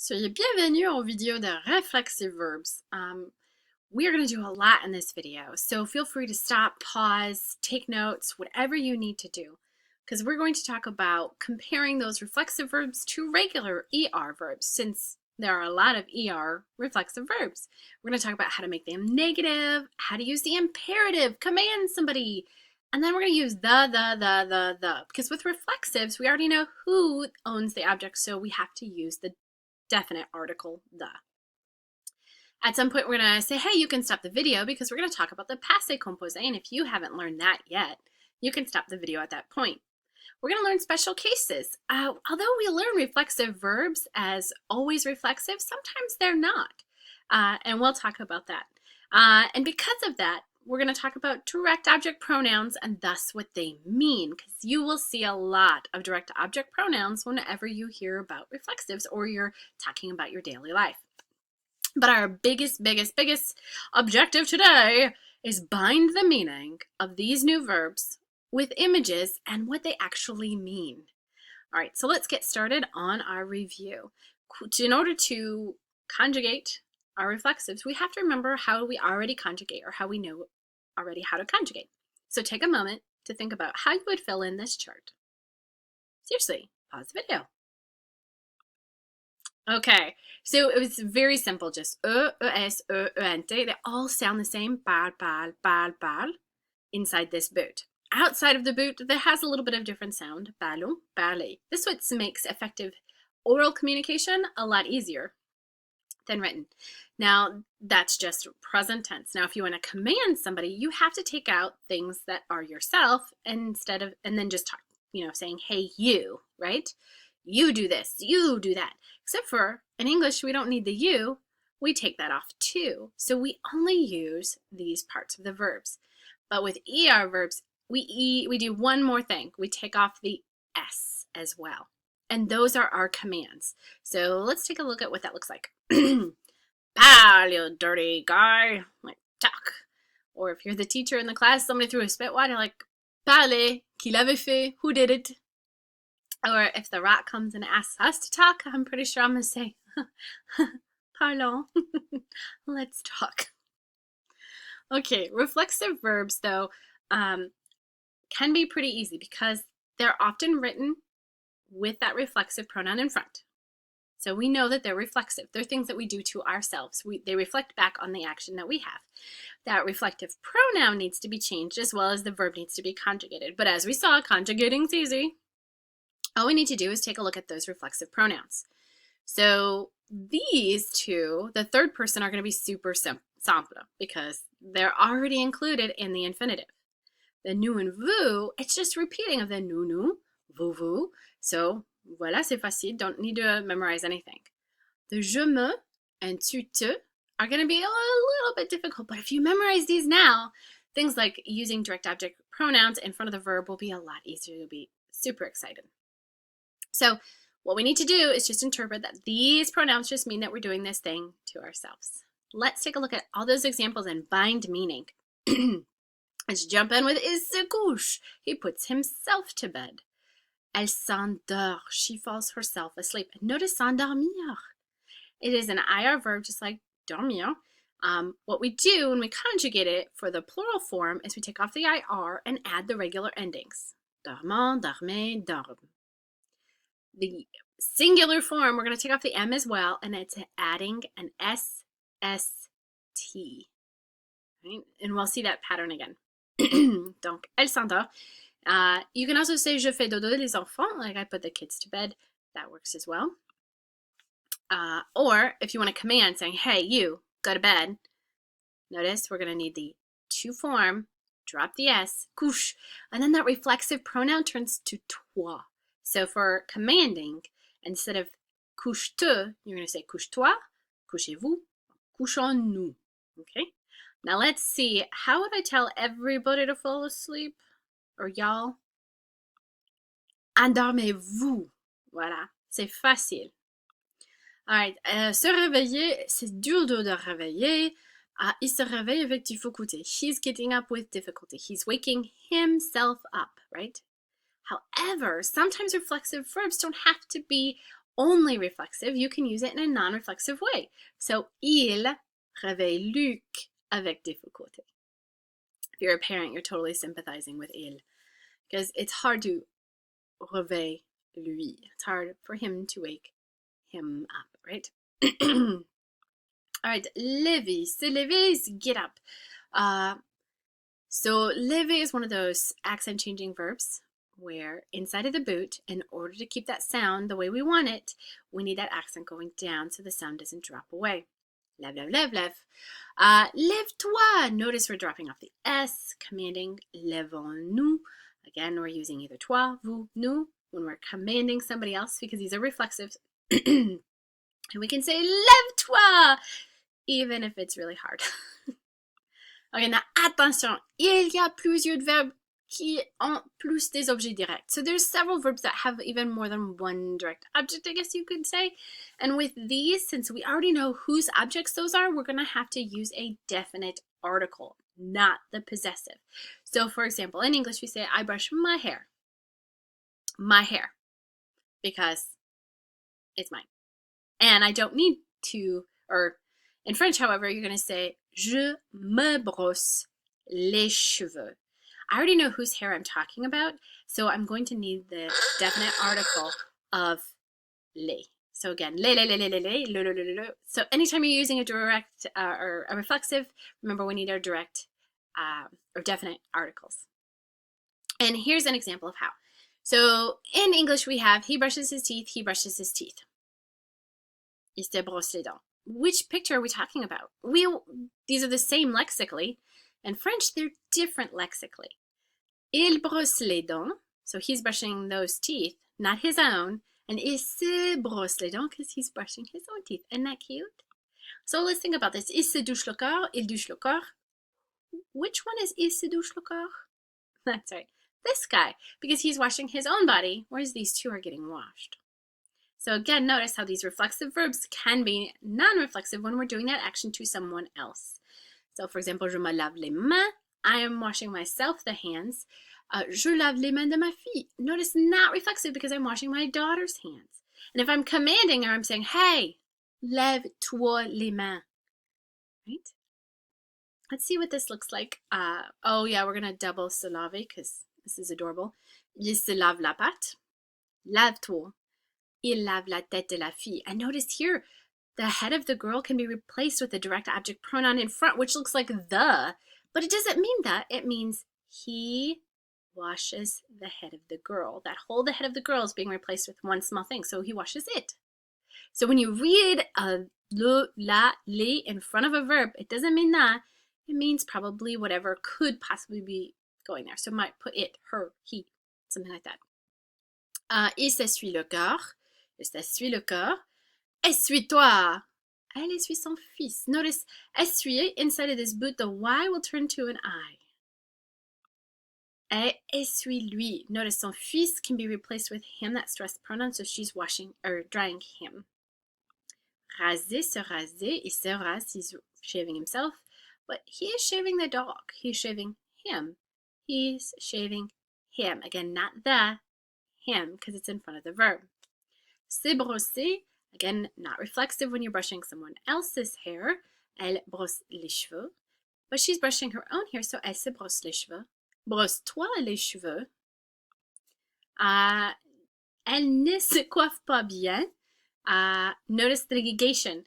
Soyez bienvenue en vidéo de Reflexive Verbs. We are going to do a lot in this video, so feel free to stop, pause, take notes, whatever you need to do, because we're going to talk about comparing those reflexive verbs to regular ER verbs, since there are a lot of ER reflexive verbs. We're going to talk about how to make them negative, how to use the imperative, command somebody, and then we're going to use the, because with reflexives, we already know who owns the object, so we have to use the definite article, the. At some point, we're going to say, hey, you can stop the video because we're going to talk about the passé composé, and if you haven't learned that yet, you can stop the video at that point. We're going to learn special cases. Although we learn reflexive verbs as always reflexive, sometimes they're not, and we'll talk about that. And because of that, we're going to talk about direct object pronouns and thus what they mean, because you will see a lot of direct object pronouns whenever you hear about reflexives or you're talking about your daily life. But our biggest objective today is bind the meaning of these new verbs with images and what they actually mean. All right, so let's get started on our review. In order to conjugate our reflexives, we have to remember how we already conjugate, or how we know already how to conjugate. So take a moment to think about how you would fill in this chart. Seriously, pause the video. Okay, so it was very simple, just es, ent. They all sound the same, bal, inside this boot. Outside of the boot, that has a little bit of different sound, ballon, ballet. This what makes effective oral communication a lot easier than written. Now, that's just present tense. Now, if you want to command somebody, you have to take out things that are yourself and then just talk, saying, hey, you, right? You do this, you do that. Except for in English, we don't need the you. We take that off too. So we only use these parts of the verbs. But with ER verbs, we do one more thing. We take off the S as well. And those are our commands. So let's take a look at what that looks like. Pal, you dirty guy. Like, talk. Or if you're the teacher in the class, somebody threw a spit water, like, parlez, qui l'avait fait, who did it? Or if the rat comes and asks us to talk, I'm pretty sure I'm going to say, pardon, let's talk. Okay, reflexive verbs, though, can be pretty easy because they're often written with that reflexive pronoun in front. So we know that they're reflexive. They're things that we do to ourselves. They reflect back on the action that we have. That reflective pronoun needs to be changed as well as the verb needs to be conjugated. But as we saw, conjugating's easy. All we need to do is take a look at those reflexive pronouns. So these two, the third person, are going to be super simple because they're already included in the infinitive. The nous and vous, it's just repeating of the nous, vous. So voilà, c'est facile. Don't need to memorize anything. The je me and tu te are going to be a little bit difficult, but if you memorize these now, things like using direct object pronouns in front of the verb will be a lot easier. You'll be super excited. So what we need to do is just interpret that these pronouns just mean that we're doing this thing to ourselves. Let's take a look at all those examples and bind meaning. Let's jump in with il se couche. He puts himself to bed. Elle s'endort. She falls herself asleep. Notice s'endormir. It is an IR verb just like dormir. What we do when we conjugate it for the plural form is we take off the IR and add the regular endings. Dormant, dormez, dorme. The singular form, we're going to take off the M as well, and it's adding an S-S-T. Right? And we'll see that pattern again. Donc, elle s'endort. You can also say je fais dodo les enfants, like I put the kids to bed. That works as well. Or if you want to command saying, hey, you, go to bed. Notice we're going to need the to form, drop the S, couche, and then that reflexive pronoun turns to toi. So for commanding, instead of couche-te, you're going to say couche-toi, couchez-vous, couchons-nous. Okay? Now let's see, how would I tell everybody to fall asleep? Or y'all? Endormez-vous. Voilà, c'est facile. All right, se réveiller, c'est dur de réveiller. Il se réveille avec difficulté. He's getting up with difficulty. He's waking himself up, right? However, sometimes reflexive verbs don't have to be only reflexive, you can use it in a non-reflexive way. So, il réveille Luc avec difficulté. If you're a parent, you're totally sympathizing with il, because it's hard to réveille lui. It's hard for him to wake him up, right? All right, Levy. So Levy is get up. So Levy is one of those accent changing verbs where inside of the boot, in order to keep that sound the way we want it, we need that accent going down so the sound doesn't drop away. Lève, lève, lève, lève. Lève-toi. Notice we're dropping off the S, commanding lèvons-nous. Again, we're using either toi, vous, nous when we're commanding somebody else because these are reflexives. And we can say lève-toi even if it's really hard. Okay, now attention, il y a plusieurs verbes qui ont plus des objets directs. So there's several verbs that have even more than one direct object, I guess you could say. And with these, since we already know whose objects those are, we're going to have to use a definite article, not the possessive. So for example, in English, we say, I brush my hair. My hair. Because it's mine. And I don't need to, or in French, however, you're going to say, je me brosse les cheveux. I already know whose hair I'm talking about, so I'm going to need the definite article of les. So again, le. So anytime you're using a direct or a reflexive, remember we need our direct or definite articles. And here's an example of how. So in English we have, he brushes his teeth, he brushes his teeth. Il se brosse les dents. Which picture are we talking about? These are the same lexically. In French, they're different lexically. Il brosse les dents, so he's brushing those teeth, not his own, and il se brosse les dents because he's brushing his own teeth. Isn't that cute? So let's think about this. Il se douche le corps, il douche le corps. Which one is il se douche le corps? That's right, this guy, because he's washing his own body, whereas these two are getting washed. So again, notice how these reflexive verbs can be non-reflexive when we're doing that action to someone else. So for example, je me lave les mains. I am washing myself the hands. Je lave les mains de ma fille. Notice not reflexive because I'm washing my daughter's hands. And if I'm commanding her, I'm saying, hey, lève-toi les mains. Right? Let's see what this looks like. Oh yeah, we're going to double se laver because this is adorable. Il se lave la patte. Lave-toi. Il lave la tête de la fille. And notice here, the head of the girl can be replaced with a direct object pronoun in front, which looks like the, but it doesn't mean that. It means he washes the head of the girl. That whole the head of the girl is being replaced with one small thing, so he washes it. So when you read le, la, les in front of a verb, it doesn't mean that. It means probably whatever could possibly be going there. So it might put it, her, he, something like that. Il s'essuie le corps. Il s'essuie le corps. Essuie-toi. Elle essuie son fils. Notice essuyer inside of this boot, the Y will turn to an I. Elle essuie lui. Notice son fils can be replaced with him, that stressed pronoun, so she's washing or drying him. Raser, se raser. Il se rase, he's shaving himself, but he is shaving the dog. He's shaving him. He's shaving him. Again, not the, him, because it's in front of the verb. Se brosser, again, not reflexive when you're brushing someone else's hair. Elle brosse les cheveux. But she's brushing her own hair, so elle se brosse les cheveux. Brosse-toi les cheveux. Elle ne se coiffe pas bien. Notice the negation.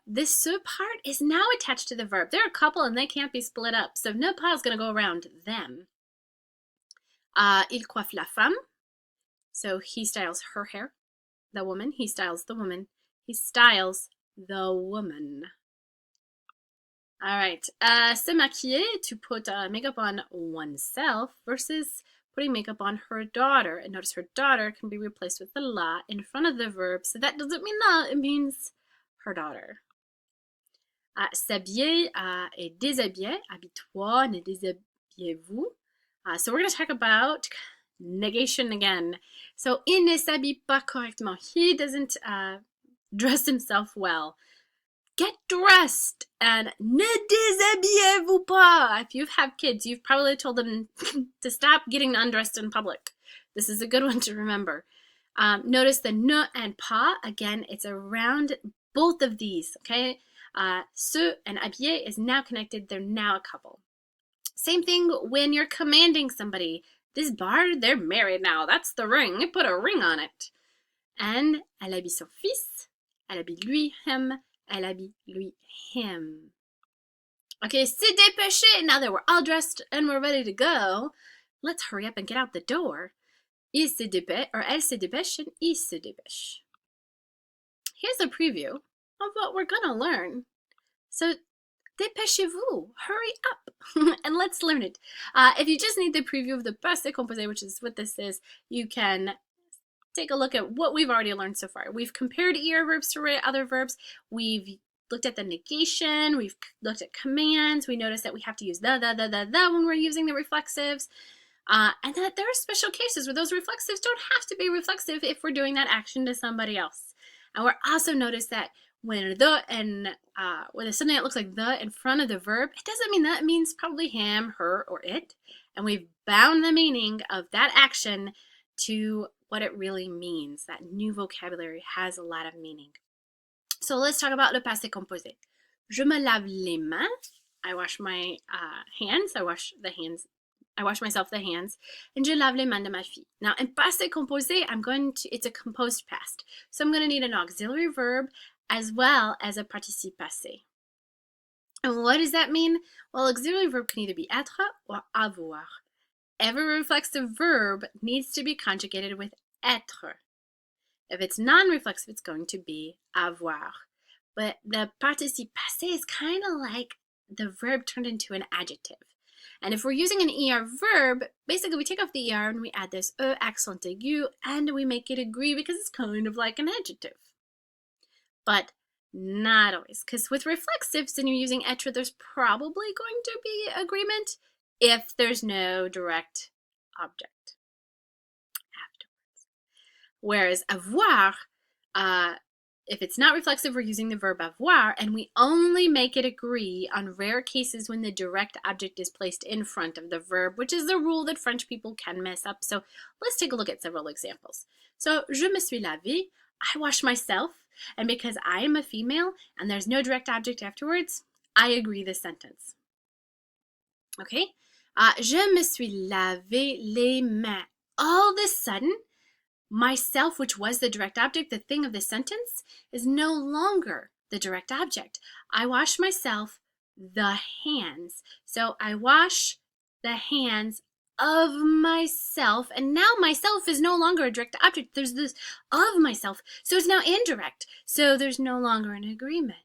This se part is now attached to the verb. There are a couple and they can't be split up, so ne pas is going to go around them. Il coiffe la femme. So he styles her hair. The woman, he styles the woman. He styles the woman. All right. Se maquiller, to put makeup on oneself versus putting makeup on her daughter. And notice her daughter can be replaced with the la in front of the verb. So that doesn't mean la, it means her daughter. S'habiller et déshabiller. Habille-toi, ne déshabillez-vous. So we're going to talk about negation again. So, il ne s'habille pas correctement. He doesn't dress himself well. Get dressed and ne déshabillez-vous pas. If you have kids, you've probably told them to stop getting undressed in public. This is a good one to remember. Notice the ne and pas. Again, it's around both of these, okay? Ce and habiller is now connected. They're now a couple. Same thing when you're commanding somebody. This bar, they're married now. That's the ring. Put a ring on it. And elle habille son fils. Elle habille lui, him. Elle habille lui, him. Okay, s'est dépêché. Now that we're all dressed and we're ready to go, let's hurry up and get out the door. Il se dépêche, or elle se dépêche, and il se dépêche. Here's a preview of what we're gonna learn. So, dépêchez-vous, hurry up, and let's learn it. If you just need the preview of the passé composé, which is what this is, you can take a look at what we've already learned so far. We've compared ER verbs to other verbs. We've looked at the negation. We've looked at commands. We noticed that we have to use the when we're using the reflexives. And that there are special cases where those reflexives don't have to be reflexive if we're doing that action to somebody else. And we're also noticed that when the and when there's something that looks like the in front of the verb, it doesn't mean that. It means probably him, her, or it. And we've bound the meaning of that action to what it really means. That new vocabulary has a lot of meaning. So let's talk about le passé composé. Je me lave les mains. I wash my hands. I wash myself the hands, and je lave les mains de ma fille. Now, in passé composé, it's a composed past. So I'm going to need an auxiliary verb as well as a participe passé. And what does that mean? Well, auxiliary verb can either be être or avoir. Every reflexive verb needs to be conjugated with être. If it's non-reflexive, it's going to be avoir. But the participe passé is kind of like the verb turned into an adjective. And if we're using an ER verb, basically we take off the ER and we add this E accent aigu and we make it agree because it's kind of like an adjective. But not always, because with reflexives and you're using être, there's probably going to be agreement if there's no direct object afterwards. Whereas avoir, if it's not reflexive, we're using the verb avoir, and we only make it agree on rare cases when the direct object is placed in front of the verb, which is the rule that French people can mess up. So let's take a look at several examples. So, je me suis lavé, I wash myself, and because I am a female and there's no direct object afterwards, I agree this sentence. Okay? Je me suis lavé les mains. All of a sudden, myself, which was the direct object, the thing of the sentence, is no longer the direct object. I wash myself the hands. So I wash the hands of myself, and now myself is no longer a direct object. There's this of myself, so it's now indirect. So there's no longer an agreement.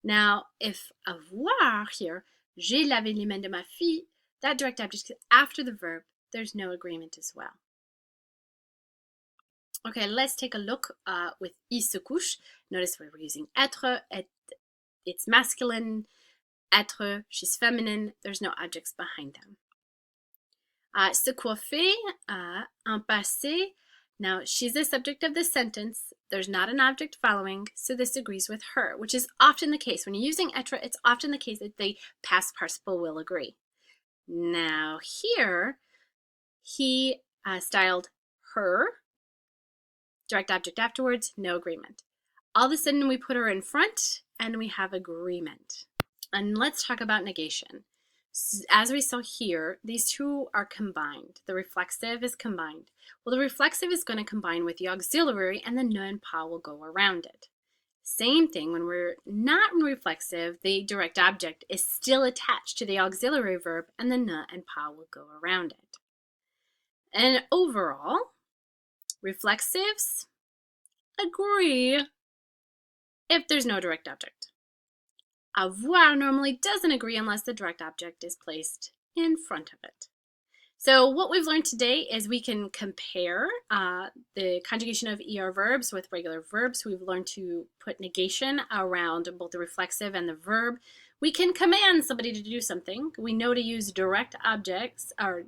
Now, if avoir here, j'ai lavé les mains de ma fille, that direct object is after the verb, there's no agreement as well. Okay, let's take a look with il se couche. Notice where we're using être, it's masculine, être, she's feminine, there's no objects behind them. Se coiffer, en passé, now she's the subject of the sentence, there's not an object following, so this agrees with her, which is often the case. When you're using être, it's often the case that the past participle will agree. Now here, he styled her, direct object afterwards, no agreement. All of a sudden we put her in front and we have agreement. And let's talk about negation. As we saw here, these two are combined. The reflexive is combined. Well, the reflexive is going to combine with the auxiliary and the ne and pas will go around it. Same thing when we're not in reflexive, the direct object is still attached to the auxiliary verb and the ne and pas will go around it. And overall, reflexives agree if there's no direct object. Avoir normally doesn't agree unless the direct object is placed in front of it. So what we've learned today is we can compare the conjugation of ER verbs with regular verbs. We've learned to put negation around both the reflexive and the verb. We can command somebody to do something. We know to use direct objects or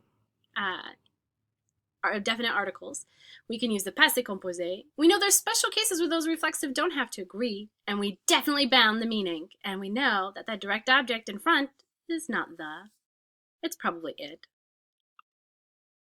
definite articles. We can use the passé composé. We know there's special cases where those reflexive don't have to agree, and we definitely bound the meaning. And we know that that direct object in front is not the, it's probably it.